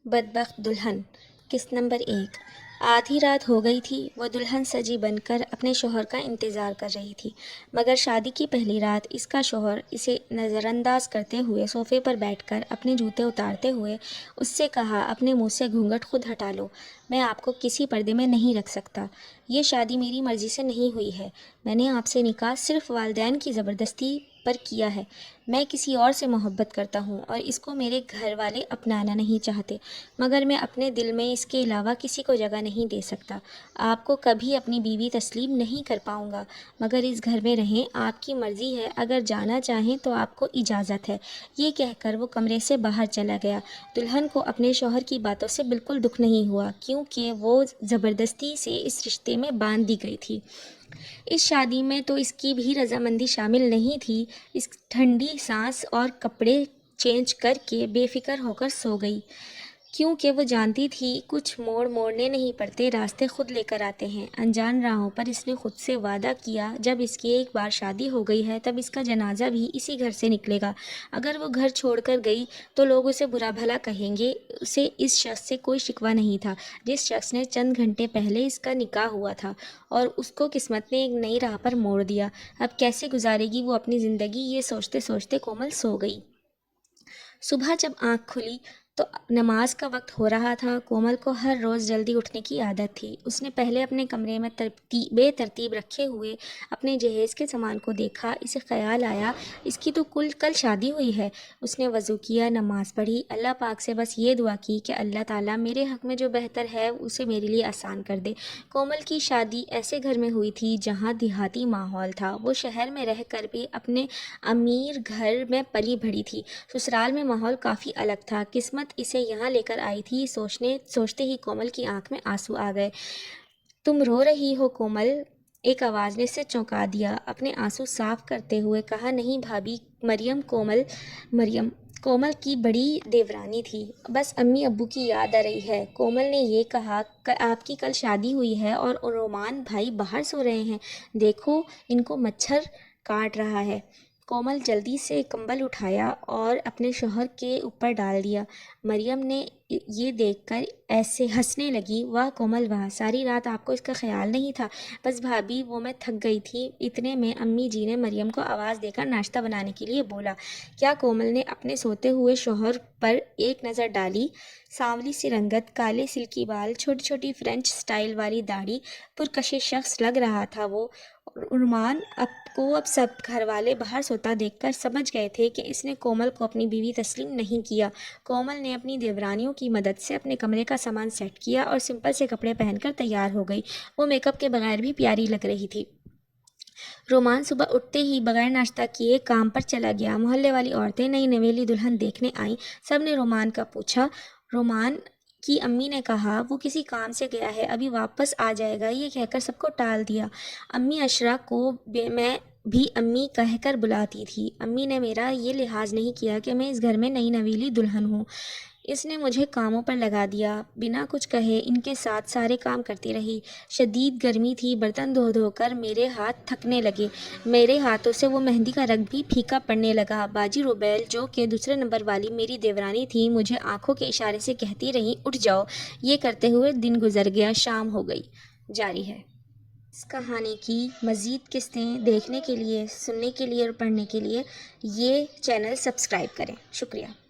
بدبخت دلہن۔ قسط نمبر 1۔ آدھی رات ہو گئی تھی۔ وہ دلہن سجی بن کر اپنے شوہر کا انتظار کر رہی تھی، مگر شادی کی پہلی رات اس کا شوہر اسے نظر انداز کرتے ہوئے صوفے پر بیٹھ کر اپنے جوتے اتارتے ہوئے اس سے کہا، اپنے منہ سے گھونگھٹ خود ہٹا لو، میں آپ کو کسی پردے میں نہیں رکھ سکتا۔ یہ شادی میری مرضی سے نہیں ہوئی ہے۔ میں نے آپ سے نکاح صرف والدین کی زبردستی پر کیا ہے۔ میں کسی اور سے محبت کرتا ہوں اور اس کو میرے گھر والے اپنانا نہیں چاہتے، مگر میں اپنے دل میں اس کے علاوہ کسی کو جگہ نہیں دے سکتا۔ آپ کو کبھی اپنی بیوی تسلیم نہیں کر پاؤں گا، مگر اس گھر میں رہیں، آپ کی مرضی ہے، اگر جانا چاہیں تو آپ کو اجازت ہے۔ یہ کہہ کر وہ کمرے سے باہر چلا گیا۔ دلہن کو اپنے شوہر کی باتوں سے بالکل دکھ نہیں ہوا، کیونکہ وہ زبردستی سے اس رشتے میں باندھ دی گئی تھی۔ اس شادی میں تو اس کی بھی رضامندی شامل نہیں تھی۔ اس ٹھنڈی سانس اور کپڑے چینج کر کے بے فکر ہو کر سو گئی، کیونکہ وہ جانتی تھی کچھ موڑ موڑنے نہیں پڑتے، راستے خود لے کر آتے ہیں۔ انجان راہوں پر اس نے خود سے وعدہ کیا، جب اس کی ایک بار شادی ہو گئی ہے تب اس کا جنازہ بھی اسی گھر سے نکلے گا۔ اگر وہ گھر چھوڑ کر گئی تو لوگ اسے برا بھلا کہیں گے۔ اسے اس شخص سے کوئی شکوہ نہیں تھا جس شخص نے چند گھنٹے پہلے اس کا نکاح ہوا تھا اور اس کو قسمت نے ایک نئی راہ پر موڑ دیا۔ اب کیسے گزارے گی وہ اپنی زندگی، یہ سوچتے سوچتے کومل سو گئی۔ صبح جب آنکھ کھلی تو نماز کا وقت ہو رہا تھا۔ کومل کو ہر روز جلدی اٹھنے کی عادت تھی۔ اس نے پہلے اپنے کمرے میں بے ترتیب رکھے ہوئے اپنے جہیز کے سامان کو دیکھا۔ اسے خیال آیا، اس کی تو کل شادی ہوئی ہے۔ اس نے وضو کیا، نماز پڑھی، اللہ پاک سے بس یہ دعا کی کہ اللہ تعالیٰ میرے حق میں جو بہتر ہے اسے میرے لیے آسان کر دے۔ کومل کی شادی ایسے گھر میں ہوئی تھی جہاں دیہاتی ماحول تھا۔ وہ شہر میں رہ کر بھی اپنے امیر گھر میں پلی بڑھی تھی۔ سسرال میں ماحول کافی الگ تھا۔ قسمت اسے یہاں لے کر آئی تھی۔ سوچتے ہی کومل کی آنکھ میں آنسو آ گئے۔ تم رو رہی ہو کومل؟ ایک آواز نے اسے چونکا دیا۔ اپنے آنسو صاف کرتے ہوئے کہا، نہیں بھابھی، مریم کومل کی بڑی دیورانی تھی، بس امی ابو کی یاد آ رہی ہے۔ کومل نے یہ کہا کہ آپ کی کل شادی ہوئی ہے اور رومان بھائی باہر سو رہے ہیں، دیکھو ان کو مچھر کاٹ رہا ہے۔ کومل جلدی سے کمبل اٹھایا اور اپنے شوہر کے اوپر ڈال دیا۔ مریم نے یہ دیکھ کر ایسے ہنسنے لگی، واہ کومل واہ، ساری رات آپ کو اس کا خیال نہیں تھا؟ بس بھابھی، وہ میں تھک گئی تھی۔ اتنے میں امی جی نے مریم کو آواز دے کر ناشتہ بنانے کے لیے بولا۔ کیا کومل نے اپنے سوتے ہوئے شوہر پر ایک نظر ڈالی؟ سانولی سی رنگت، کالے سلکی بال، چھوٹی چھوٹی فرینچ سٹائل والی داڑھی، پرکشش شخص لگ رہا تھا وہ۔ رومان اب سب گھر والے باہر سوتا دیکھ کر سمجھ گئے تھے کہ اس نے کومل کو اپنی بیوی تسلیم نہیں کیا۔ کومل نے اپنی دیورانیوں کی مدد سے اپنے کمرے کا سامان سیٹ کیا اور سمپل سے کپڑے پہن کر تیار ہو گئی۔ وہ میک اپ کے بغیر بھی پیاری لگ رہی تھی۔ رومان صبح اٹھتے ہی بغیر ناشتہ کیے کام پر چلا گیا۔ محلے والی عورتیں نئی نویلی دلہن دیکھنے آئیں۔ سب نے رومان کا پوچھا۔ رومان کی امی نے کہا، وہ کسی کام سے گیا ہے، ابھی واپس آ جائے گا، یہ کہہ کر سب کو ٹال دیا۔ امی عشرہ کو میں بھی امی کہہ کر بلاتی تھی۔ امی نے میرا یہ لحاظ نہیں کیا کہ میں اس گھر میں نئی نویلی دلہن ہوں۔ اس نے مجھے کاموں پر لگا دیا، بنا کچھ کہے ان کے ساتھ سارے کام کرتی رہی۔ شدید گرمی تھی، برتن دھو دھو کر میرے ہاتھ تھکنے لگے۔ میرے ہاتھوں سے وہ مہندی کا رنگ بھی پھیکا پڑنے لگا۔ باجی روبیل، جو کہ دوسرے نمبر والی میری دیورانی تھی، مجھے آنکھوں کے اشارے سے کہتی رہیں، اٹھ جاؤ۔ یہ کرتے ہوئے دن گزر گیا، شام ہو گئی۔ جاری ہے۔ اس کہانی کی مزید قسطیں دیکھنے کے لیے، سننے کے لیے اور پڑھنے کے لیے یہ چینل سبسکرائب کریں۔ شکریہ۔